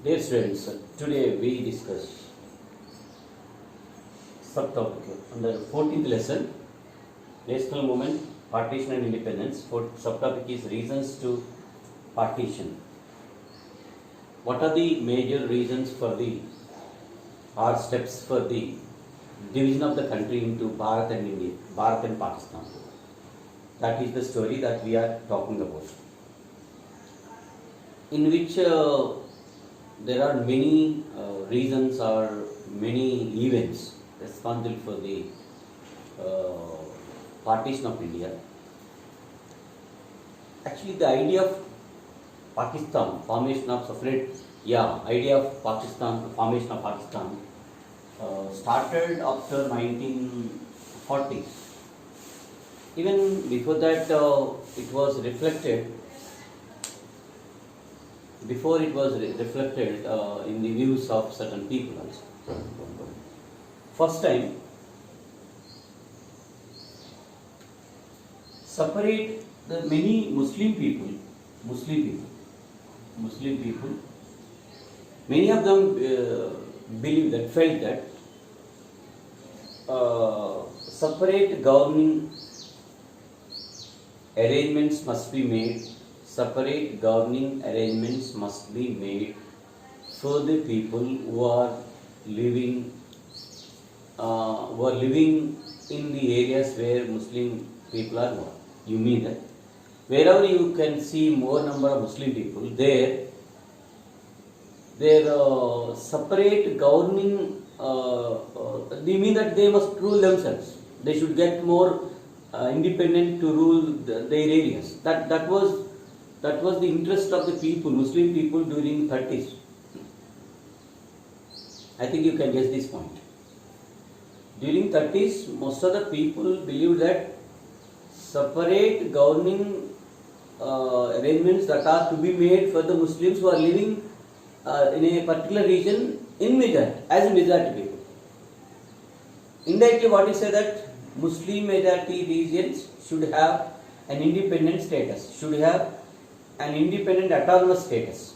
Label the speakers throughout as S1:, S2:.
S1: Dear students, today we discuss subtopic under 14th lesson, national movement, partition and independence. Subtopic is reasons to partition. What are the major reasons for the or steps for the division of the country into Bharat and India, Bharat and Pakistan? That is the story that we are talking about, in which there are many reasons or many events responsible for the partition of India. Actually, the idea of Pakistan, formation of separate, idea of Pakistan, formation of Pakistan started after 1940s. Even before that, it was reflected. Before it was reflected in the views of certain people also. First time, separate the many Muslim people, many of them believe that, felt that separate governing arrangements must be made. Separate governing arrangements must be made for the people who are living in the areas where Muslim people are born. You mean that wherever you can see more number of Muslim people, their separate governing, they mean that they must rule themselves. They should get more independent to rule their areas. That was the interest of the people, Muslim people, during 30s. I think you can guess this point. During 30s, most of the people believed that separate governing arrangements that are to be made for the Muslims who are living in a particular region in majority, as a majority people. Indirectly, what you say that Muslim majority regions should have an independent status, should have an independent autonomous status.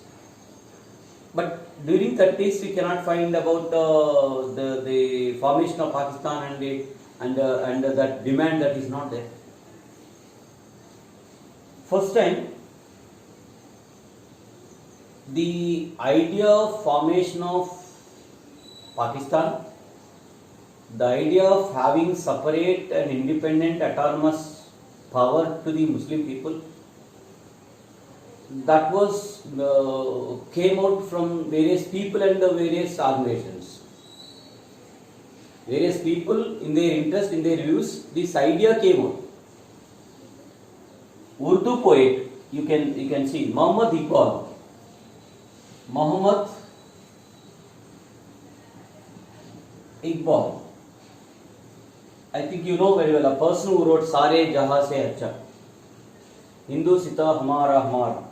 S1: But during 30s, we cannot find about the formation of Pakistan and that demand that is not there. First time, the idea of formation of Pakistan, the idea of having separate and independent autonomous power to the Muslim people, that was came out from various people and the various organizations. Various people, in their interest, in their views, this idea came out. Urdu poet, you can see Muhammad Iqbal. I think you know very well, a person who wrote Sare Jahan Se Acha, Hindu Sita Hamara Hamara,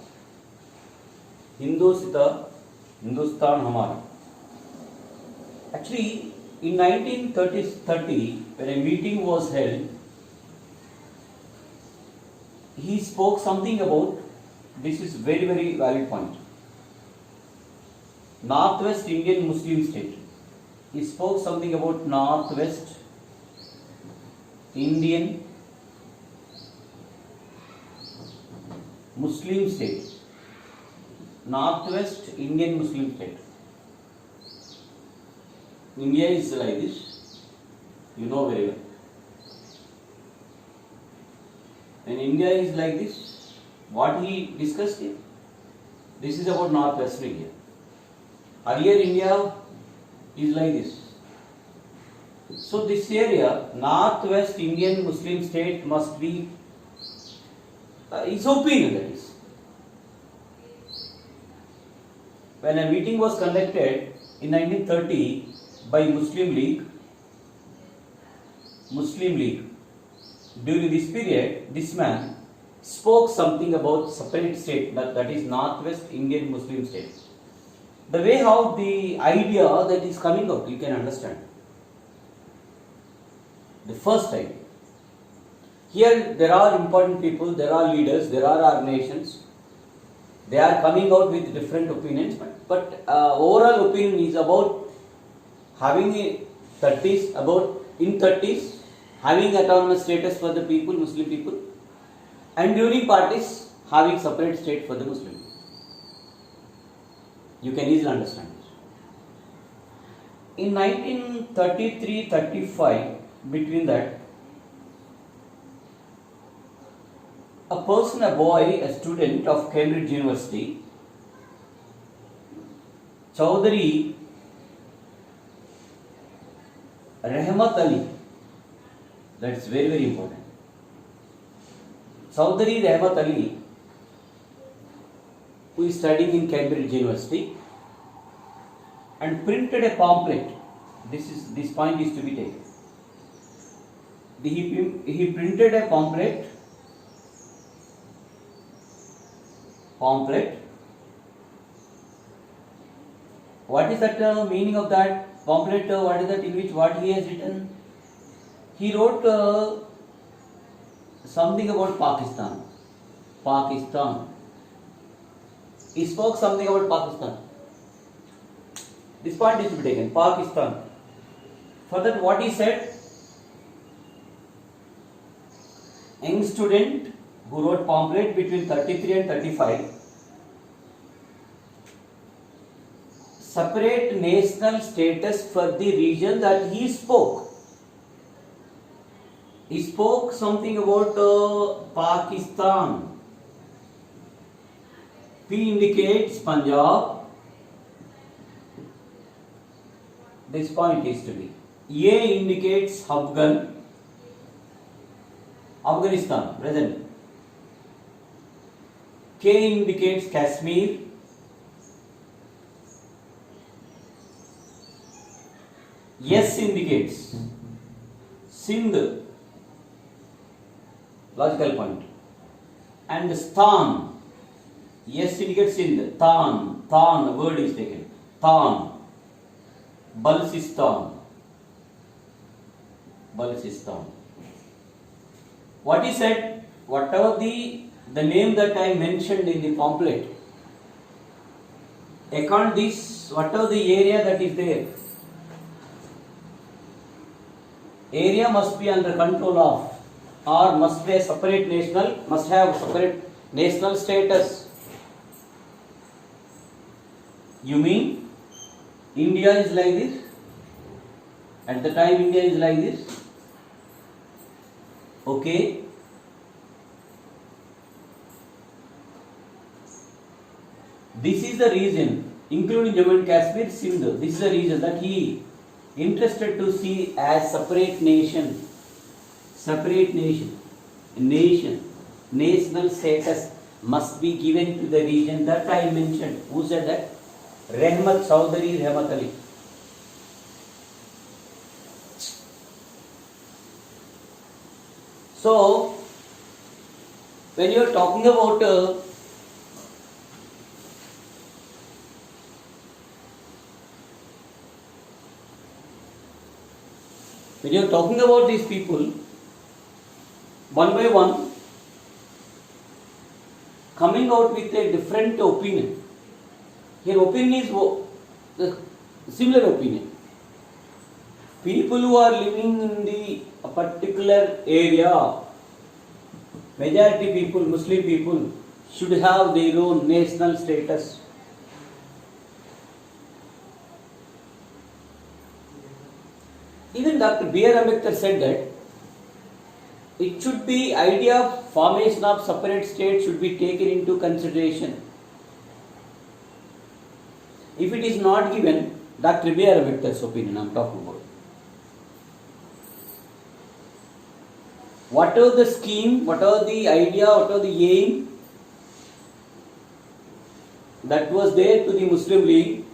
S1: Hindu Sita Hindustan Hamara. Actually, in 1930, when a meeting was held, he spoke something about, this is very, very valid point, Northwest Indian Muslim state. He spoke something about Northwest Indian Muslim state. Northwest Indian Muslim state. India is like this, you know very well. And India is like this. What he discussed here, this is about Northwest India. Earlier India is like this. So this area, Northwest Indian Muslim state, must be, his opinion that is. When a meeting was conducted in 1930 by Muslim League, during this period, this man spoke something about separate state, that is Northwest Indian Muslim state. The way how the idea that is coming out, you can understand. The first time, here there are important people, there are leaders, there are organizations, They are coming out with different opinions, but overall opinion is about having a 30s, about in 30s, having autonomous status for the people, Muslim people, and during parties having separate state for the Muslim. You can easily understand this. In 1933-35, between that, a person, a boy, a student of Cambridge University, Chaudhary Rahmat Ali, that's very, very important. Chaudhary Rahmat Ali, who is studying in Cambridge University, and printed a pamphlet. This point is to be taken. He printed a pamphlet. What is that meaning of that pamphlet? What is that in which what he has written? He wrote something about Pakistan. He spoke something about Pakistan. This point is to be taken. Pakistan. For that, what he said? Young student who wrote pamphlet between 33 and 35. Separate national status for the region that he spoke. He spoke something about Pakistan. P indicates Punjab. This point is to be. A indicates Afghanistan, present. K indicates Kashmir. S indicates Sindh, logical point. And Stan, S indicates Sindh, Tan, the word is taken. Tan, Balsistan. What he said, whatever the name that I mentioned in the pamphlet, account this, whatever the area that is there, area must be under control of, or must have separate national status. You mean India is like this? At the time India is like this? Okay. This is the reason, including Jammu and Kashmir, Sindh, this is the reason that he interested to see as separate nation, national status must be given to the region that I mentioned. Who said that? Chaudhary Rahmat Ali. So, when you are talking about these people, one by one, coming out with a different opinion. Here opinion is the similar opinion. People who are living in a particular area, majority people, Muslim people, should have their own national status. Even Dr. B.R. Ambedkar said that it should be idea of formation of separate state should be taken into consideration. If it is not given, Dr. B.R. Ambedkar's opinion I am talking about. Whatever the scheme, whatever the idea, whatever the aim that was there to the Muslim League,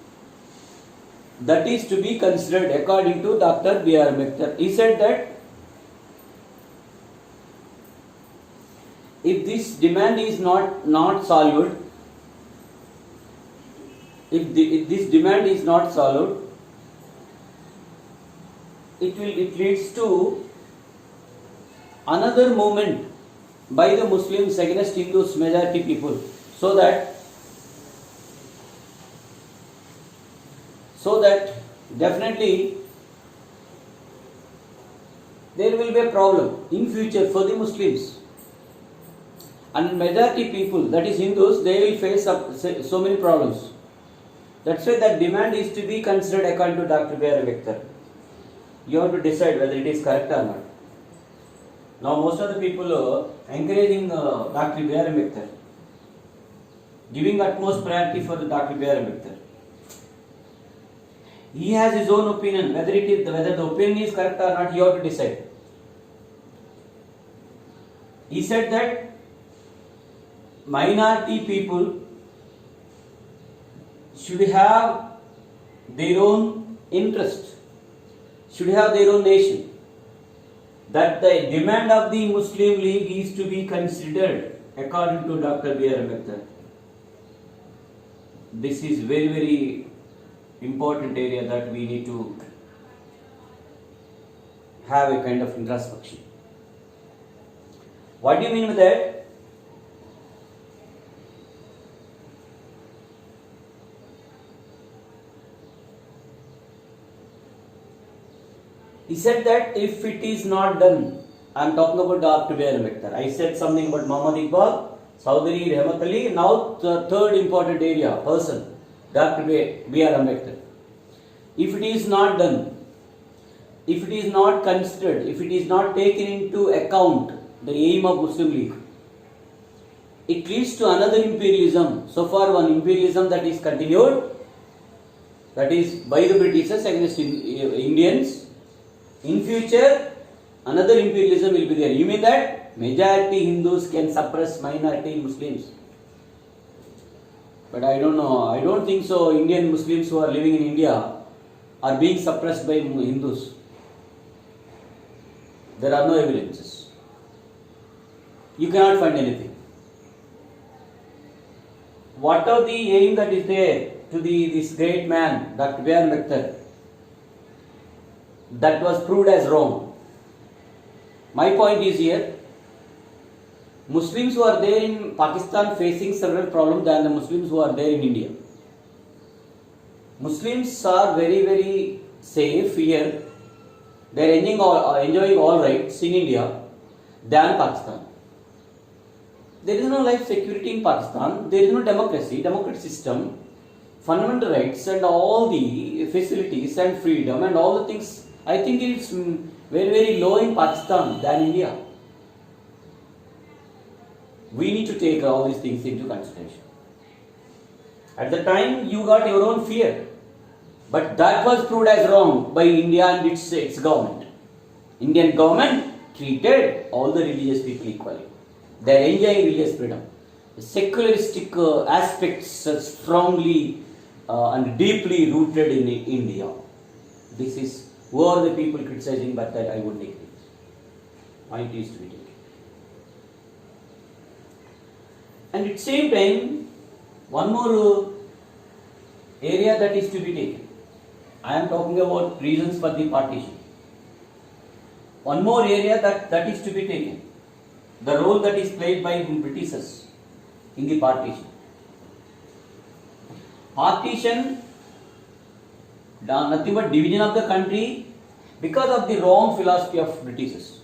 S1: that is to be considered according to Dr. B.R. Ambedkar. He said that if this demand is not solved, if this demand is not solved, it leads to another movement by the Muslims against Hindus, majority people, so that So that definitely there will be a problem in future for the Muslims. And majority people, that is Hindus, they will face so many problems. That's why that demand is to be considered according to Dr. B.R. Ambedkar. You have to decide whether it is correct or not. Now most of the people are encouraging Dr. B.R. Ambedkar, giving utmost priority for the Dr. B.R. Ambedkar. He has his own opinion, whether the opinion is correct or not, you have to decide. He said that minority people should have their own interest, should have their own nation. That the demand of the Muslim League is to be considered according to Dr. B.R. Ambedkar. This is very, very important area that we need to have a kind of introspection. What do you mean by that? He said that if it is not done, I am talking about Dr. B.R. Ambedkar. I said something about Muhammad Iqbal, Saudari, Rahmat Ali. Now the third important area, person, Dr. B.R. Ambedkar. If it is not done, if it is not considered, if it is not taken into account, the aim of Muslim League, it leads to another imperialism. So far one imperialism that is continued, that is by the Britishers against Indians. In future, another imperialism will be there. You mean that majority Hindus can suppress minority Muslims? But I don't know. I don't think so. Indian Muslims who are living in India are being suppressed by Hindus. There are no evidences. You cannot find anything. What are the aim that is there to this great man, Dr. B.R. Ambedkar, that was proved as wrong? My point is here, Muslims who are there in Pakistan facing several problems than the Muslims who are there in India. Muslims are very, very safe here. They are enjoying all rights in India than Pakistan. There is no life security in Pakistan. There is no democracy, democratic system, fundamental rights and all the facilities and freedom and all the things. I think it's very, very low in Pakistan than India. We need to take all these things into consideration. At the time, you got your own fear, but that was proved as wrong by India and its government. Indian government treated all the religious people equally. They are enjoying religious freedom. The secularistic aspects are strongly and deeply rooted in India. This is who are the people criticizing, but that I would take it. Point is to be taken. And at the same time, one more area that is to be taken. I am talking about reasons for the partition. One more area that is to be taken. The role that is played by Britishers in the partition. Partition, nothing but division of the country because of the wrong philosophy of Britishers.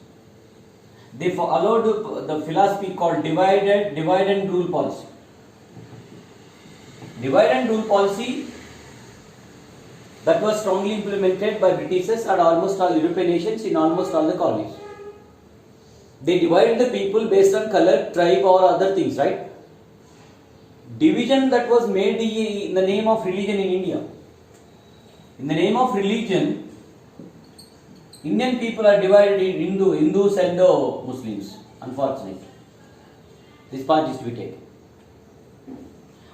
S1: They allowed the philosophy called divide and rule policy. Divide and rule policy that was strongly implemented by Britishers and almost all European nations in almost all the colonies. They divided the people based on color, tribe or other things, right? Division that was made in the name of religion in India. In the name of religion, Indian people are divided in Hindus and Muslims, unfortunately. This part is to be taken.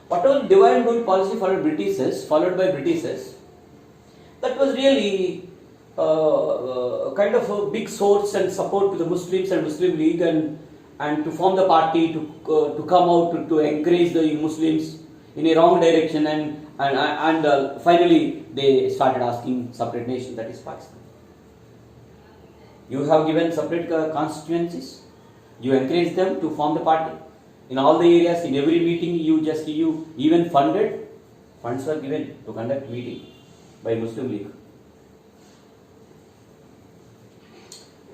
S1: Whatever divide and rule policy followed by Britishers, that was really kind of a big source and support to the Muslims and Muslim League and to form the party to come out to encourage the Muslims in a wrong direction and finally they started asking separate nation, that is Pakistan. You have given separate constituencies. You encourage them to form the party. In all the areas, in every meeting, you even funded. Funds were given to conduct meeting. by Muslim League.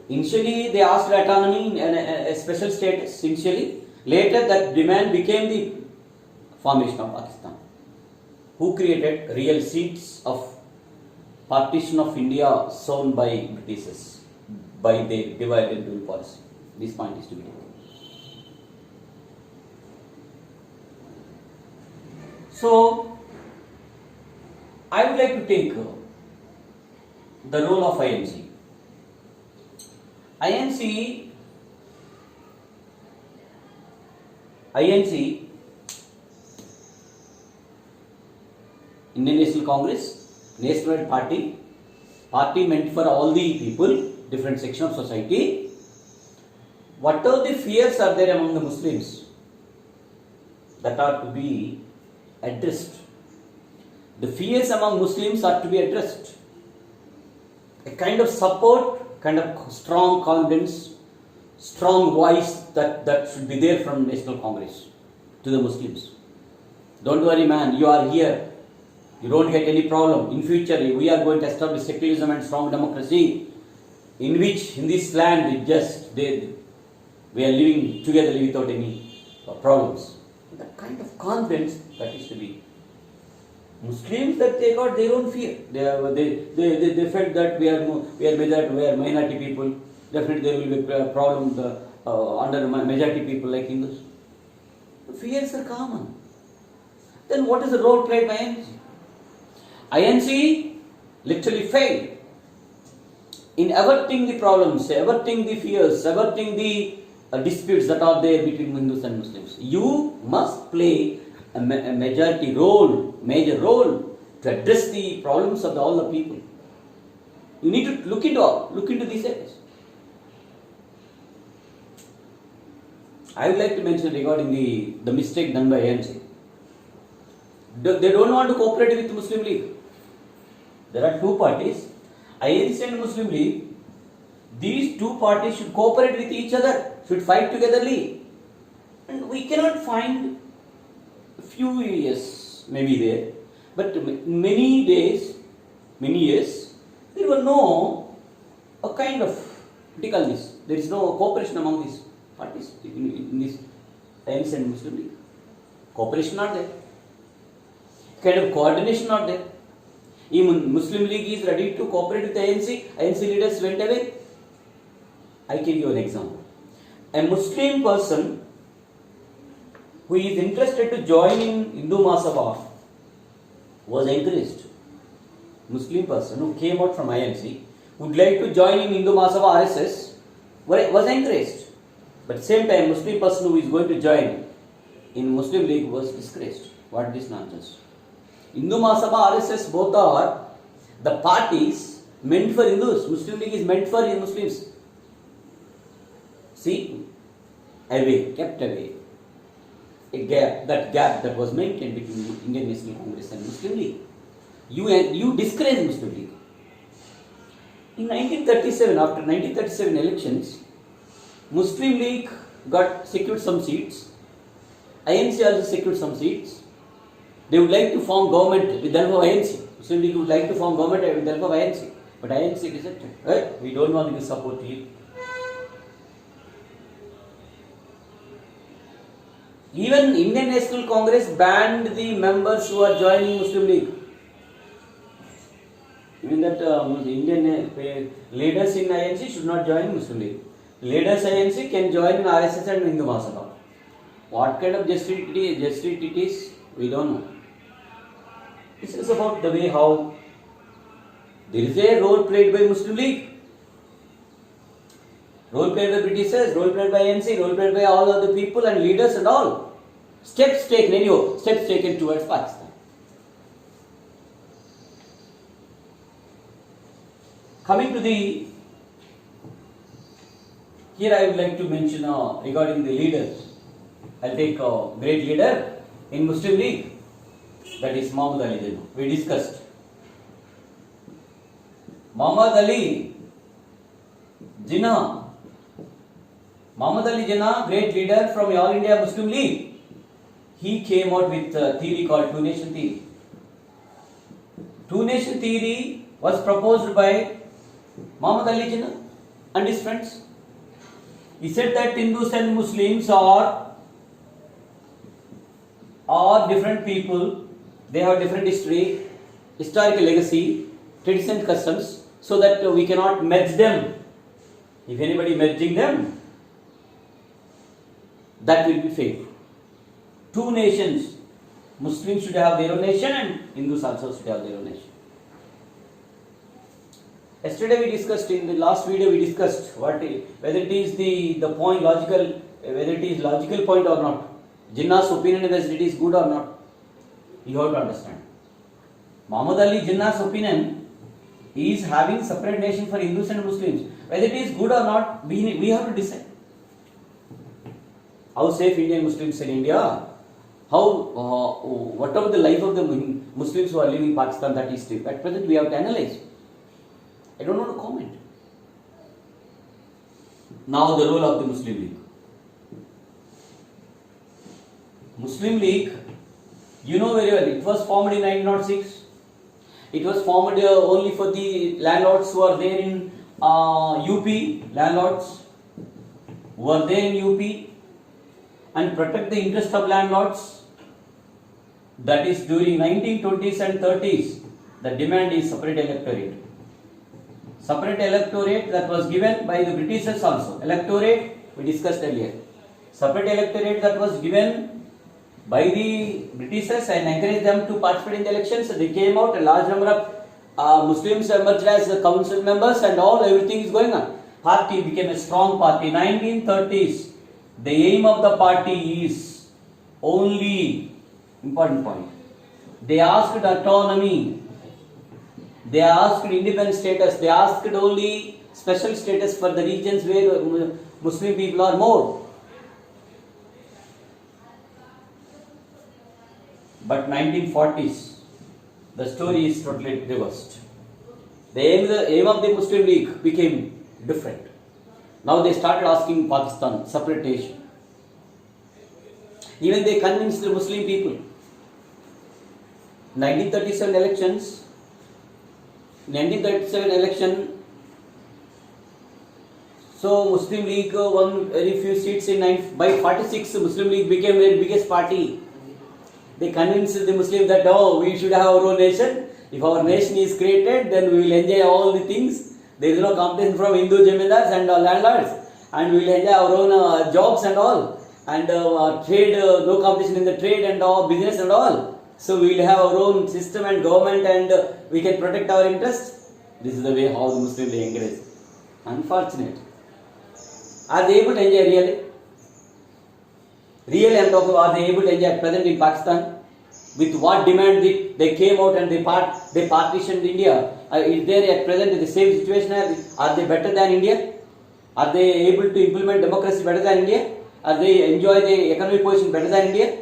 S1: Initially, they asked autonomy and a special status. Initially, later that demand became the formation of Pakistan. Who created real seeds of partition of India sown by Britishers by the divide and rule policy? This point is to be taken. So, I would like to take the role of INC. INC, Indian National Congress, nationwide party meant for all the people, different section of society. What are the fears are there among the Muslims that are to be addressed? The fears among Muslims are to be addressed. A kind of support, kind of strong confidence, strong voice that should be there from National Congress to the Muslims. Don't worry, man, you are here. You don't get any problem. In future, we are going to establish secularism and strong democracy, in which, in this land, we are living together without any problems. That kind of confidence that is to be. Muslims, that they got their own fear. They felt that we are minority people. Definitely there will be problems under majority people like Hindus. The fears are common. Then what is the role played by INC? INC literally failed in averting the problems, averting the fears, averting the disputes that are there between Hindus and Muslims. You must play a major role to address the problems of all the people. You need to look into these areas. I would like to mention regarding the mistake done by INC. They don't want to cooperate with Muslim League. There are two parties, INC and Muslim League. These two parties should cooperate with each other, should fight togetherly. And we cannot find a few years maybe there, but many years, there were no a kind of, what do you call this? There is no cooperation among these parties in this INC and Muslim League. Cooperation not there. Kind of coordination not there. Even Muslim League is ready to cooperate with the INC leaders went away. I can give an example. A Muslim person who is interested to join in Hindu Mahasabha was encouraged. Muslim person who came out from INC would like to join in Hindu Mahasabha RSS was encouraged. But same time, Muslim person who is going to join in Muslim League was discouraged. What is this nonsense? Hindu Mahasabha, RSS, both are the parties meant for Hindus. Muslim League is meant for Muslims. See, kept away. That gap that was maintained between Indian National Congress and Muslim League. You discourage Muslim League. In 1937, after 1937 elections, Muslim League secured some seats. INC also secured some seats. They would like to form government with the help of INC. Muslim League would like to form government with the help of INC. But INC rejected. Right? We don't want to support you. Even Indian National Congress banned the members who are joining Muslim League. Even that Indian leaders in INC should not join Muslim League. Leaders INC can join in RSS and Hindu Mahasabha. What kind of justice it is, we don't know. This is about the way how there is a role played by Muslim League, role played by Britishers, role played by INC, role played by all other people and leaders and all. Steps taken towards Pakistan. Coming to here I would like to mention regarding the leaders. I'll take a great leader in Muslim League, that is Muhammad Ali Jinnah. We discussed. Muhammad Ali Jinnah, great leader from All India Muslim League. He came out with a theory called two-nation theory. Two-nation theory was proposed by Muhammad Ali Jinnah and his friends. He said that Hindus and Muslims are different people. They have different history, historical legacy, tradition, customs, so that we cannot merge them. If anybody merging them, that will be failed. Two nations, Muslims should have their own nation and Hindus also should have their own nation. Yesterday we discussed, in the last video we discussed whether it is the point logical, whether it is logical point or not. Jinnah's opinion whether it is good or not. You have to understand. Muhammad Ali Jinnah's opinion is having separate nation for Hindus and Muslims. Whether it is good or not, we have to decide. How safe Indian Muslims in India? How, whatever the life of the Muslims who are living in Pakistan, that is at present we have to analyze. I don't want to comment. Now the role of the Muslim League. Muslim League, you know very well, it was formed in 1906. It was formed only for the landlords who are there in UP, landlords who are there in UP, and protect the interest of landlords. That is during 1920s and 30s, the demand is separate electorate. Separate electorate that was given by the Britishers also. Electorate we discussed earlier. Separate electorate that was given by the Britishers and encouraged them to participate in the elections. They came out, a large number of Muslims emerged as council members and everything is going on. Party became a strong party. 1930s, the aim of the party is only, important point, they asked autonomy. They asked independent status. They asked only special status for the regions where Muslim people are more. But 1940s, the story is totally reversed. The aim of the Muslim League became different. Now they started asking Pakistan separate nation. Even they convinced the Muslim people. 1937 elections. 1937 election, so Muslim League won very few seats by 46. Muslim League became their biggest party. They convinced the Muslims that we should have our own nation. If our nation is created, then we will enjoy all the things. There is no competition from Hindu Jamindars and landlords, and we will enjoy our own jobs and all, and trade, no competition in the trade and all, business and all. So we will have our own system and government, and we can protect our interests. This is the way how the Muslims they encourage. Unfortunate. Are they able to enjoy really? Really I'm talking about, are they able to enjoy at present in Pakistan? With what demand they came out and they partitioned India? Is there at present in the same situation? Are they better than India? Are they able to implement democracy better than India? Are they enjoy the economic position better than India?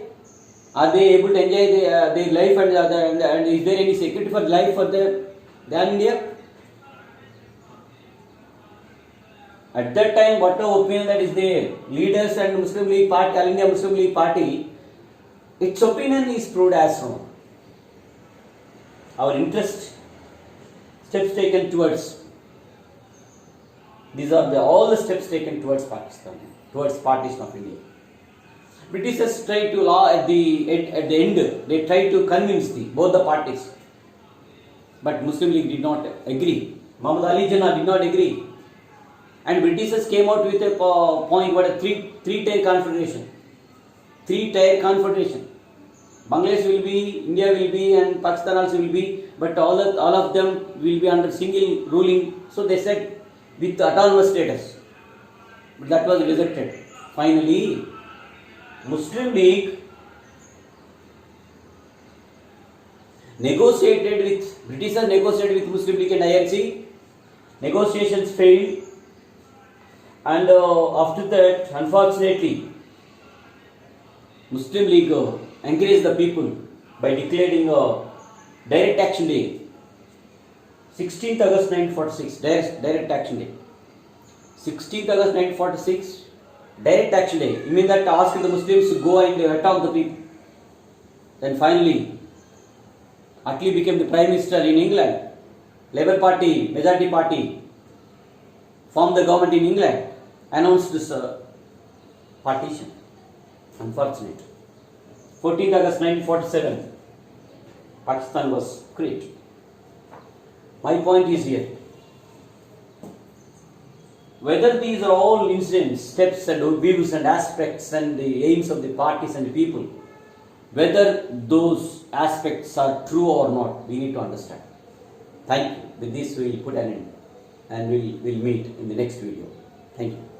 S1: Are they able to enjoy their life and is there any security for life for them than India? At that time, whatever opinion that is there, leaders and Muslim League Party, All India Muslim League Party, its opinion is proved as wrong. Our interest, steps taken towards, these are all the steps taken towards Pakistan, towards partition of India. Britishers tried to at the end, they tried to convince both the parties. But Muslim League did not agree. Muhammad Ali Jinnah did not agree. And Britishers came out with a point, what a three-tier confederation. Three-tier confederation. Bangladesh will be, India will be, and Pakistan also will be, but all of them will be under single ruling. So they said with autonomous status. But that was rejected. Finally, Muslim League negotiated with, Britishers negotiated with Muslim League and INC. Negotiations failed. And after that, unfortunately, Muslim League encouraged the people by declaring Direct Action Day. 16th August 1946, Direct Action Day. 16th August 1946, Direct Action Day. You mean that asked the Muslims to go and attack the people. Then finally, Attlee became the Prime Minister in England. Labour Party, majority party, formed the government in England, announced this partition. Unfortunate. 14th August 1947, Pakistan was created. My point is here. Whether these are all incidents, steps and views and aspects and the aims of the parties and the people, whether those aspects are true or not, we need to understand. Thank you. With this, we will put an end and we'll meet in the next video. Thank you.